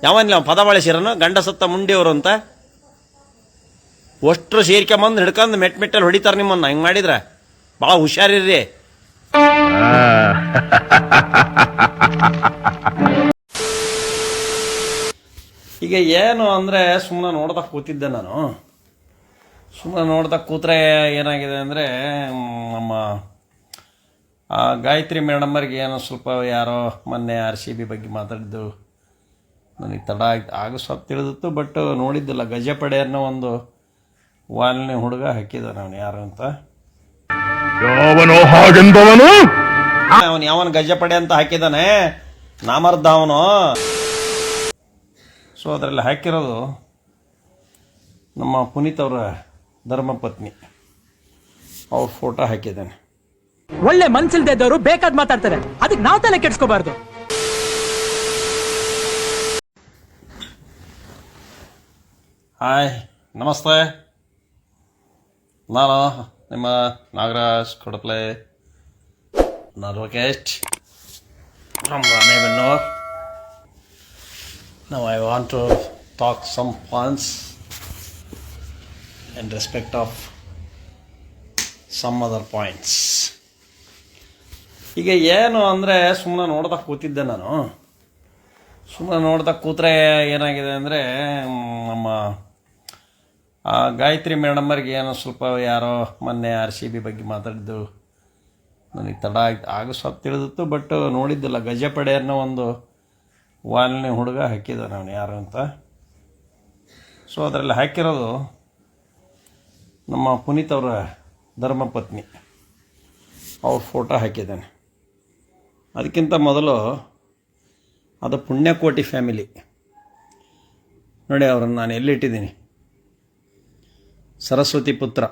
ಯಾವನ್ಲಿ ಅವ್ನು ಪದ ಬಳಸಿರನು ಗಂಡ ಸತ್ತ ಮುಂಡಿಯವರು ಅಂತ. ಅಷ್ಟ್ರು ಸೇರ್ಕೊಂಬಂದು ಹಿಡ್ಕೊಂಡು ಮೆಟ್ಟಲ್ಲಿ ಹೊಡಿತಾರೆ ನಿಮ್ಮನ್ನು. ಹಿಂಗೆ ಮಾಡಿದ್ರೆ ಭಾಳ ಹುಷಾರಿರ್ರಿ. ಈಗ ಏನು ಅಂದರೆ ಸುಮ್ಮನೆ ನೋಡ್ತಾ ಕೂತಿದ್ದೆ ನಾನು. ಸುಮ್ಮನೆ ನೋಡ್ತಾ ಕೂತ್ರೆ ಏನಾಗಿದೆ ಅಂದರೆ ನಮ್ಮ ಗಾಯತ್ರಿ ಮೇಡಮ್ಮರಿಗೆ ಏನೋ ಸ್ವಲ್ಪ ಯಾರೋ ಮೊನ್ನೆ RCB ಬಗ್ಗೆ ಮಾತಾಡಿದ್ದು ನನಗೆ ತಡ ಆಯ್ತು. ಆಗ ಸ್ವಲ್ಪ ತಿಳಿದಿತ್ತು, ಬಟ್ ನೋಡಿದ್ದಿಲ್ಲ. ಗಜಪಡೆ ಅನ್ನೋ ಒಂದು ವಾಲ್ನೆ ಹುಡುಗ ಹಾಕಿದ್ದಾನೆ. ಅವನು ಯಾರು ಅಂತ, ಅವನು ಯಾವನು ಗಜಪಡೆ ಅಂತ ಹಾಕಿದ್ದಾನೆ, ನಾಮರ್ದ ಅವನು. ಸೊ ಅದರಲ್ಲಿ ಹಾಕಿರೋದು ನಮ್ಮ ಪುನೀತ್ ಅವರ ಧರ್ಮಪತ್ನಿ, ಅವ್ರ ಫೋಟೋ ಹಾಕಿದ್ದಾನೆ. ಒಳ್ಳೆ ಮನ್ಸಿಲ್ದೇ ಇದ್ದವರು ಬೇಕಾದ್ ಮಾತಾಡ್ತಾರೆ, ಅದಕ್ಕೆ ನಾವು ತಲೆ ಕೆಡ್ಸ್ಕೋಬಾರ್ದು. ಹಾಯ್, ನಮಸ್ತೆ. ನಾನು ನಿಮ್ಮ Nagaraj Kodaple, advocate from Ranebennur. Now I want to talk some points in respect of some other points. ಈಗ ಏನು ಅಂದರೆ ಸುಮ್ಮನೆ ನೋಡ್ತಾ ಕೂತಿದ್ದೆ ನಾನು. ಸುಮ್ಮನೆ ನೋಡ್ತಾ ಕೂತ್ರೆ ಏನಾಗಿದೆ ಅಂದರೆ ನಮ್ಮ ಗಾಯತ್ರಿ ಮೇಡಮ್ಮರಿಗೆ ಏನೋ ಸ್ವಲ್ಪ ಯಾರೋ ಮೊನ್ನೆ RCB ಬಗ್ಗೆ ಮಾತಾಡಿದ್ದು ನನಗೆ ತಡ ಆಯ್ತು. ಆಗ ಸ್ವಲ್ಪ ತಿಳಿದಿತ್ತು, ಬಟ್ ನೋಡಿದ್ದಿಲ್ಲ. ಗಜಪಡೆ ಅನ್ನೋ ಒಂದು ವಾಲ್ನೆ ಹುಡುಗ ಹಾಕಿದ್ದಾನೆ. ಅವನು ಯಾರು ಅಂತ. ಸೊ ಅದರಲ್ಲಿ ಹಾಕಿರೋದು ನಮ್ಮ ಪುನೀತ್ ಅವರ ಧರ್ಮಪತ್ನಿ, ಅವ್ರ ಫೋಟೋ ಹಾಕಿದ್ದಾನೆ. ಅದಕ್ಕಿಂತ ಮೊದಲು ಅದು ಪುಣ್ಯಕೋಟಿ ಫ್ಯಾಮಿಲಿ ನೋಡಿ. ಅವ್ರನ್ನ ನಾನು ಎಲ್ಲಿಟ್ಟಿದ್ದೀನಿ, ಸರಸ್ವತಿ ಪುತ್ರ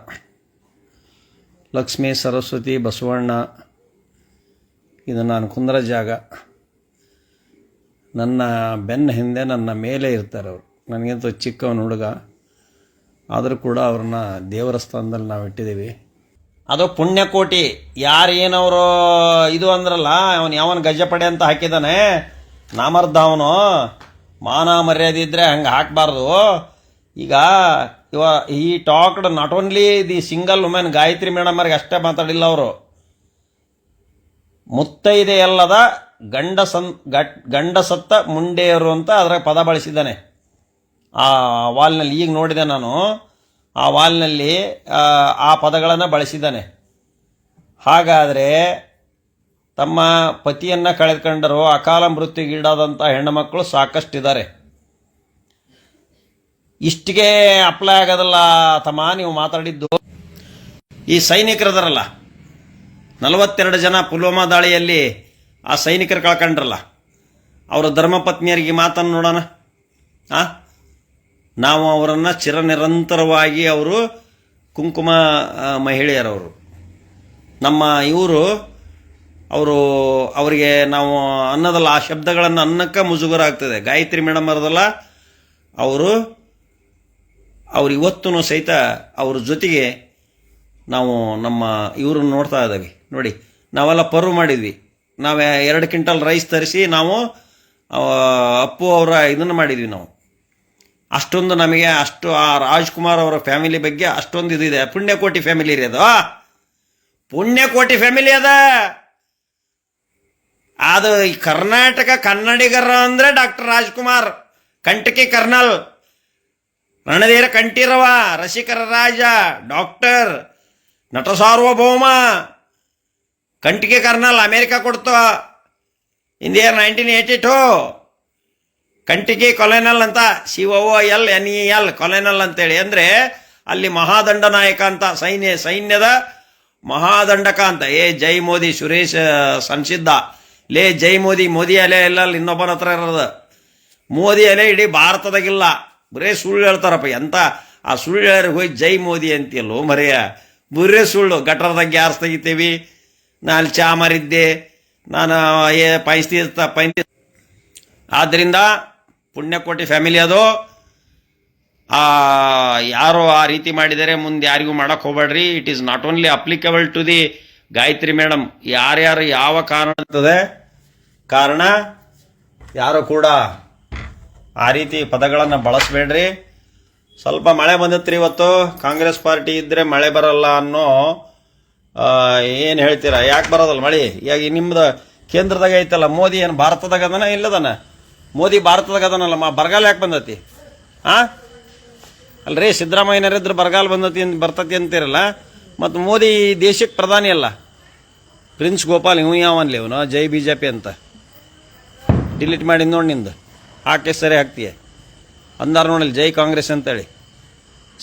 ಲಕ್ಷ್ಮೀ ಸರಸ್ವತಿ ಬಸವಣ್ಣ. ಇದು ನಾನು ಕುಂದ್ರ ಜಾಗ. ನನ್ನ ಬೆನ್ನ ಹಿಂದೆ ನನ್ನ ಮೇಲೆ ಇರ್ತಾರೆ ಅವರು. ನನಗಿಂತ ಚಿಕ್ಕವನ ಹುಡುಗ, ಆದರೂ ಕೂಡ ಅವ್ರನ್ನ ದೇವರ ಸ್ಥಾನದಲ್ಲಿ ನಾವು ಇಟ್ಟಿದ್ದೀವಿ. ಅದು ಪುಣ್ಯಕೋಟಿ. ಯಾರು ಏನವರು ಇದು ಅಂದ್ರಲ್ಲ, ಅವನು ಯಾವನು ಗಜಪಡೆ ಅಂತ ಹಾಕಿದ್ದಾನೆ, ನಾಮರ್ದ ಅವನು. ಮಾನ ಮರ್ಯಾದೆ ಇದ್ದರೆ ಹಂಗೆ ಹಾಕಬಾರ್ದು. ಈಗ ಈ talked not only the single women Gayatri ಮೇಡಮ್ಮರಿಗೆ ಅಷ್ಟೇ ಮಾತಾಡಿಲ್ಲ ಅವರು. ಮುತ್ತೈದೆ ಅಲ್ಲದ ಗಂಡ ಸತ್ತ ಮುಂಡೆಯರು ಅಂತ ಅದರ ಪದ ಬಳಸಿದ್ದಾನೆ ಆ ವಾಲ್ನಲ್ಲಿ. ಈಗ ನೋಡಿದೆ ನಾನು, ಆ ವಾಲ್ನಲ್ಲಿ ಆ ಪದಗಳನ್ನು ಬಳಸಿದ್ದಾನೆ. ಹಾಗಾದರೆ ತಮ್ಮ ಪತಿಯನ್ನು ಕಳೆದುಕೊಂಡರು, ಅಕಾಲ ಮೃತ್ಯುಗೀಡಾದಂಥ ಹೆಣ್ಣು ಮಕ್ಕಳು ಸಾಕಷ್ಟಿದ್ದಾರೆ. ಇಷ್ಟಿಗೆ ಅಪ್ಲೈ ಆಗೋದಲ್ಲ ತಮ್ಮ ನೀವು ಮಾತಾಡಿದ್ದು. ಈ ಸೈನಿಕರದಾರಲ್ಲ, 42 ಜನ ಪುಲ್ವಾಮಾ ದಾಳಿಯಲ್ಲಿ ಆ ಸೈನಿಕರು ಕಳ್ಕೊಂಡ್ರಲ್ಲ, ಅವರ ಧರ್ಮಪತ್ನಿಯರಿಗೆ ಮಾತನ್ನು ನೋಡೋಣ. ನಾವು ಅವರನ್ನು ಚಿರನಿರಂತರವಾಗಿ ಅವರು ಕುಂಕುಮ ಮಹಿಳೆಯರವರು. ನಮ್ಮ ಇವರು ಅವರಿಗೆ ನಾವು ಅನ್ನೋದಲ್ಲ, ಆ ಶಬ್ದಗಳನ್ನು ಅನ್ನಕ್ಕೆ ಮುಜುಗರ ಆಗ್ತದೆ. ಗಾಯತ್ರಿ ಮೇಡಮ್ ಅವರದಲ್ಲ, ಅವ್ರು ಇವತ್ತೂ ಸಹಿತ ಅವ್ರ ಜೊತೆಗೆ ನಾವು ನಮ್ಮ ಇವ್ರನ್ನ ನೋಡ್ತಾ ಇದ್ದೀವಿ ನೋಡಿ. ನಾವೆಲ್ಲ ಪರ್ವ್ ಮಾಡಿದ್ವಿ. ನಾವು 2 ಕ್ವಿಂಟಲ್ ರೈಸ್ ತರಿಸಿ ನಾವು ಅಪ್ಪು ಅವರ ಇದನ್ನು ಮಾಡಿದ್ವಿ ನಾವು. ಅಷ್ಟೊಂದು ನಮಗೆ ಅಷ್ಟು ಆ ರಾಜ್ಕುಮಾರ್ ಅವರ ಫ್ಯಾಮಿಲಿ ಬಗ್ಗೆ ಅಷ್ಟೊಂದು ಇದಿದೆ. ಪುಣ್ಯಕೋಟಿ ಫ್ಯಾಮಿಲಿ ರೀ ಅದು, ಪುಣ್ಯಕೋಟಿ ಫ್ಯಾಮಿಲಿ ಅದು ಈ ಕರ್ನಾಟಕ ಕನ್ನಡಿಗರ ಅಂದರೆ ಡಾಕ್ಟರ್ ರಾಜ್ಕುಮಾರ್, ಕಂಟಕಿ ಕರ್ನಲ್, ರಣಧೀರ ಕಂಠೀರವ, ರಸಿಕರ ರಾಜ, ಡಾಕ್ಟರ್, ನಟ ಸಾರ್ವಭೌಮ, ಕಂಟಿಗೆ ಕರ್ನಲ್ ಅಮೇರಿಕಾ ಕೊಡ್ತು ಇನ್ ಇಯರ್ 1982. ಕಂಟಿಗೆ ಕೊಲೆನಲ್ ಅಂತ, COOLNEL ಕೊಲೆನಲ್ ಅಂತೇಳಿ. ಅಂದರೆ ಅಲ್ಲಿ ಮಹಾದಂಡ ನಾಯಕ ಅಂತ, ಸೈನ್ಯದ ಮಹಾದಂಡಕ ಅಂತ. ಜೈ ಮೋದಿ, ಸುರೇಶ್ ಸಂಸಿದ್ದ ಲೇ ಜೈ ಮೋದಿ. ಮೋದಿ ಅಲೆ ಇಲ್ಲ, ಇನ್ನೊಬ್ಬನ ಹತ್ರ ಇರೋದು. ಮೋದಿ ಅಲೆ ಇಡೀ ಭಾರತದಾಗಿಲ್ಲ, ಬರೇ ಸುಳ್ಳು ಹೇಳ್ತಾರಪ್ಪ. ಎಂತ ಆ ಸುಳ್ಳು ಹೇಳೋರಿಗೆ ಹೋಗಿ ಜೈ ಮೋದಿ ಅಂತೀಯಲ್ಲೋ ಮರೆಯ, ಬರೇ ಸುಳ್ಳು. ಗಟರದಾಗ ಗ್ಯಾಸ್ ತೆಗಿತೀವಿ, ನಾನು ಚಾ ಮಾರಿದ್ದೆ, ನಾನು ಪೈಸ್ತಿ. ಆದ್ದರಿಂದ ಪುಣ್ಯಕೋಟಿ ಫ್ಯಾಮಿಲಿ ಅದು. ಯಾರು ಆ ರೀತಿ ಮಾಡಿದರೆ ಮುಂದೆ ಯಾರಿಗೂ ಮಾಡಕ್ಕೆ ಹೋಗ್ಬೇಡ್ರಿ. It is not only applicable to the Gayatri madam. ಯಾರ್ಯಾರು ಯಾವ ಕಾರಣ ಇರ್ತದೆ, ಕಾರಣ ಯಾರು ಕೂಡ ಆ ರೀತಿ ಪದಗಳನ್ನು ಬಳಸಬೇಡ್ರಿ. ಸ್ವಲ್ಪ ಮಳೆ ಬಂದತ್ರಿ ಇವತ್ತು. ಕಾಂಗ್ರೆಸ್ ಪಾರ್ಟಿ ಇದ್ದರೆ ಮಳೆ ಬರಲ್ಲ ಅನ್ನೋ ಏನು ಹೇಳ್ತೀರಾ? ಯಾಕೆ ಬರೋದಲ್ಲ ಮಳೆ? ಈಗ ನಿಮ್ದು ಕೇಂದ್ರದಾಗ ಐತಲ್ಲ, ಮೋದಿ ಏನು ಭಾರತದಾಗ ಅದನ ಇಲ್ಲದನ? ಮೋದಿ ಭಾರತದಾಗ ಅದನಲ್ಲ, ಬರಗಾಲ ಯಾಕೆ ಬಂದತಿ? ಅಲ್ರಿ, ಸಿದ್ದರಾಮಯ್ಯನರಿದ್ರೆ ಬರಗಾಲ ಬರ್ತತಿ ಅಂತೀರಲ್ಲ, ಮತ್ತು ಮೋದಿ ದೇಶಕ್ಕೆ ಪ್ರಧಾನಿ ಅಲ್ಲ. ಪ್ರಿನ್ಸ್ ಗೋಪಾಲ್ ಇವ್ ಯಾವನ್ಲಿ ಇವನು ಜೈ ಬಿ ಜೆ ಪಿ ಅಂತ ಡಿಲೀಟ್ ಮಾಡಿ ನೋಡಿ ನಿಂದು ಹಾಕಿ ಸರಿ ಹಾಕ್ತೀಯ ಅಂದಾರ ನೋಡಲಿ ಜೈ ಕಾಂಗ್ರೆಸ್ ಅಂತೇಳಿ.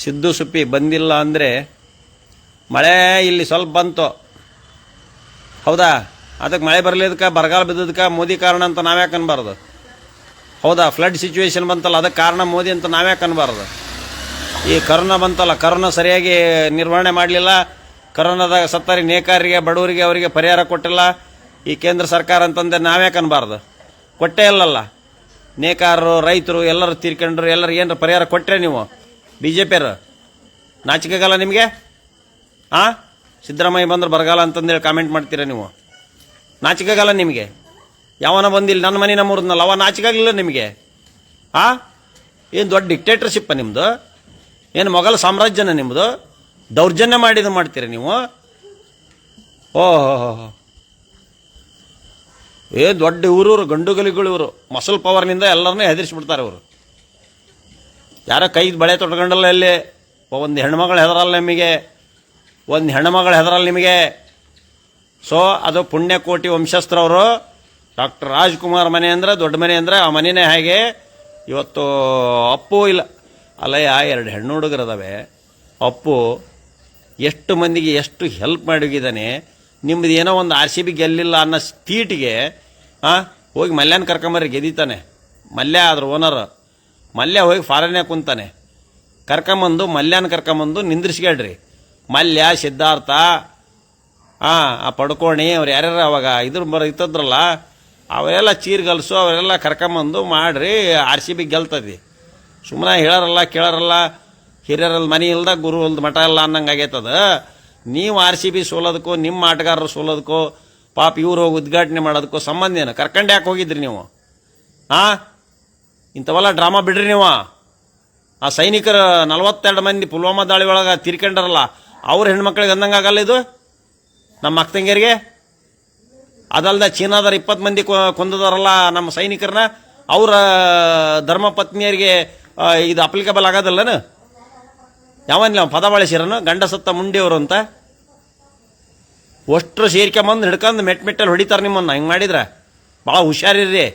ಸಿದ್ದು ಸುಪ್ಪಿ ಬಂದಿಲ್ಲ ಅಂದರೆ ಮಳೆ ಇಲ್ಲಿ ಸ್ವಲ್ಪ ಬಂತು, ಹೌದಾ? ಅದಕ್ಕೆ ಮಳೆ ಬರಲಿದ್ದಕ್ಕೆ ಬರಗಾಲ ಬಿದ್ದದಕ್ಕೆ ಮೋದಿ ಕಾರಣ ಅಂತ ನಾವ್ಯಾಕೆ ಅನ್ಬಾರ್ದು? ಹೌದಾ? ಫ್ಲಡ್ ಸಿಚುವೇಶನ್ ಬಂತಲ್ಲ, ಅದಕ್ಕೆ ಕಾರಣ ಮೋದಿ ಅಂತ ನಾವ್ಯಾಕೆ ಅನ್ಬಾರ್ದು? ಈ ಕರೋನಾ ಬಂತಲ್ಲ, ಕರೋನಾ ಸರಿಯಾಗಿ ನಿರ್ವಹಣೆ ಮಾಡಲಿಲ್ಲ, ಕರೋನಾದಾಗ ಸತ್ತರಿಗೆ ನೇಕಾರರಿಗೆ ಬಡವರಿಗೆ ಅವರಿಗೆ ಪರಿಹಾರ ಕೊಟ್ಟಿಲ್ಲ ಈ ಕೇಂದ್ರ ಸರ್ಕಾರ ಅಂತಂದೆ ನಾವ್ಯಾಕೆ ಅನ್ಬಾರ್ದು? ಕೊಟ್ಟೇ ಇಲ್ಲಲ್ಲ. ನೇಕಾರರು ರೈತರು ಎಲ್ಲರೂ ತೀರ್ಕೊಂಡ್ರು, ಎಲ್ಲರೂ ಏನರ ಪರಿಹಾರ ಕೊಟ್ಟರೆ ನೀವು ಬಿ ಜೆ ಪಿಯರು ನಾಚಿಕೆಗಲ್ಲ ನಿಮಗೆ? ಸಿದ್ದರಾಮಯ್ಯ ಬಂದ್ರೆ ಬರಗಾಲ ಅಂತಂದೇಳಿ ಕಾಮೆಂಟ್ ಮಾಡ್ತೀರಾ ನೀವು? ನಾಚಿಕೆಗಲ್ಲ ನಿಮಗೆ? ಯಾವನ ಬಂದಿಲ್ಲ ನನ್ನ ಮನೆ ನಮ್ಮೂರದ್ನಲ್ಲ, ಅವ ನಾಚಿಕಾಗಲಿಲ್ಲ ನಿಮಗೆ? ಏನು ದೊಡ್ಡ ಡಿಕ್ಟೇಟರ್ಶಿಪ್ಪ ನಿಮ್ಮದು? ಏನು ಮೊಘಲ್ ಸಾಮ್ರಾಜ್ಯನ ನಿಮ್ಮದು? ದೌರ್ಜನ್ಯ ಮಾಡಿದ ಮಾಡ್ತೀರಿ ನೀವು? ಓಹೋ, ಏನು ದೊಡ್ಡ ಊರೂರು ಗಂಡುಗಲಿಗಳು ಇವರು. ಮಸಲ್ ಪವರ್ನಿಂದ ಎಲ್ಲರನ್ನೂ ಹೆದರಿಸ್ಬಿಡ್ತಾರೆ ಇವರು. ಯಾರೋ ಕೈದು ಬಳೆ ತೊಟ್ಕೊಂಡಲ್ಲ ಇಲ್ಲಿ. ಒಂದು ಹೆಣ್ಮಗಳು ಹೆದರಲ್ಲ ನಿಮಗೆ, ಒಂದು ಹೆಣ್ಮಗಳು ಹೆದರಲ್ಲ ನಿಮಗೆ. ಸೊ ಅದು ಪುಣ್ಯಕೋಟಿ ವಂಶಸ್ಥರವರು. ಡಾಕ್ಟರ್ ರಾಜ್ಕುಮಾರ್ ಮನೆ ಅಂದರೆ ದೊಡ್ಡ ಮನೆ ಅಂದರೆ ಆ ಮನೆಯೇ ಹಾಗೆ. ಇವತ್ತು ಅಪ್ಪು ಇಲ್ಲ ಅಲ್ಲಯ್ಯ, 2 ಹೆಣ್ಣು ಹುಡುಗರದವೆ. ಅಪ್ಪು ಎಷ್ಟು ಮಂದಿಗೆ ಎಷ್ಟು ಹೆಲ್ಪ್ ಮಾಡೋಗಿದ್ದಾನೆ. ನಿಮ್ಮದು ಏನೋ ಒಂದು RCB ಗೆಲ್ಲಿಲ್ಲ ಅನ್ನೋ ಸ್ಪೀಟಿಗೆ ಹೋಗಿ ಮಲ್ಯನ ಕರ್ಕೊಂಬರ್ರಿ, ಗೆದ್ದೀತಾನೆ. ಮಲ್ಯ ಅದ್ರ ಓನರ್. ಮಲ್ಯ ಹೋಗಿ ಫಾರಿನ್ಯಾಗ ಕುಂತಾನೆ. ಕರ್ಕೊಂಬಂದು ಮಲ್ಯನ ಕರ್ಕೊಂಬಂದು ನಿಂದ್ರಿಸ್ಕೇಳ್ರಿ. ಮಲ್ಯ, ಸಿದ್ಧಾರ್ಥ, ಆ ಪಡ್ಕೋಣಿ ಅವ್ರು ಯಾರ್ಯಾರು ಅವಾಗ ಇತ್ತದ್ರಲ್ಲ, ಅವರೆಲ್ಲ ಚೀರ್ಗಲ್ಸು ಅವರೆಲ್ಲ ಕರ್ಕೊಂಬಂದು ಮಾಡ್ರಿ. RCB ಗೆಲ್ತದಿ. ಸುಮ್ಮನೆ ಹೇಳಾರಲ್ಲ ಕೇಳಾರಲ್ಲ, ಹಿರಿಯರಲ್ಲಿ ಮನೆ ಇಲ್ದ ಗುರು ಇಲ್ದ ಮಠ ಇಲ್ಲ ಅನ್ನಂಗೆ ಆಗೈತದ. ನೀವು RCB ಸೋಲೋದಕ್ಕೂ ನಿಮ್ಮ ಆಟಗಾರರು ಸೋಲೋದಕ್ಕೂ ಪಾಪ ಇವ್ರು ಹೋಗಿ ಉದ್ಘಾಟನೆ ಮಾಡೋದಕ್ಕೂ ಸಂಬಂಧ ಏನು? ಕರ್ಕೊಂಡು ಯಾಕೆ ಹೋಗಿದ್ರಿ ನೀವು? ಇಂಥವೆಲ್ಲ ಡ್ರಾಮಾ ಬಿಡ್ರಿ ನೀವು. ಆ ಸೈನಿಕರು 42 ಮಂದಿ ಪುಲ್ವಾಮಾ ದಾಳಿ ಒಳಗೆ ತೀರ್ಕೊಂಡಾರಲ್ಲ, ಅವ್ರ ಹೆಣ್ಮಕ್ಳಿಗೆ ಅಂದಂಗೆ ಆಗಲ್ಲ ಇದು? ನಮ್ಮ ಅಕ್ಕಂಗಿಯರಿಗೆ ಅದಲ್ದ ಚೀನಾದವ್ರು 20 ಮಂದಿ ಕೊಂದದಾರಲ್ಲ ನಮ್ಮ ಸೈನಿಕರನ್ನ, ಅವರ ಧರ್ಮಪತ್ನಿಯರಿಗೆ ಇದು ಅಪ್ಲಿಕಬಲ್ ಆಗೋದಲ್ಲನ? ಯಾವನ್ಲಿ ಅವ್ನು ಪದ ಬಳಸಿರನು? ಗಂಡ ಸತ್ತ ಮುಂಡಿಯವರು ಅಂತ ಅಷ್ಟರು ಸೇರ್ಕೊಂಬಂದು ಹಿಡ್ಕೊಂಡು ಮೆಟ್ಟಲ್ಲಿ ಹೊಡಿತಾರೆ ನಿಮ್ಮನ್ನು. ಹಿಂಗೆ ಮಾಡಿದ್ರೆ ಭಾಳ ಹುಷಾರಿರ್ರಿ.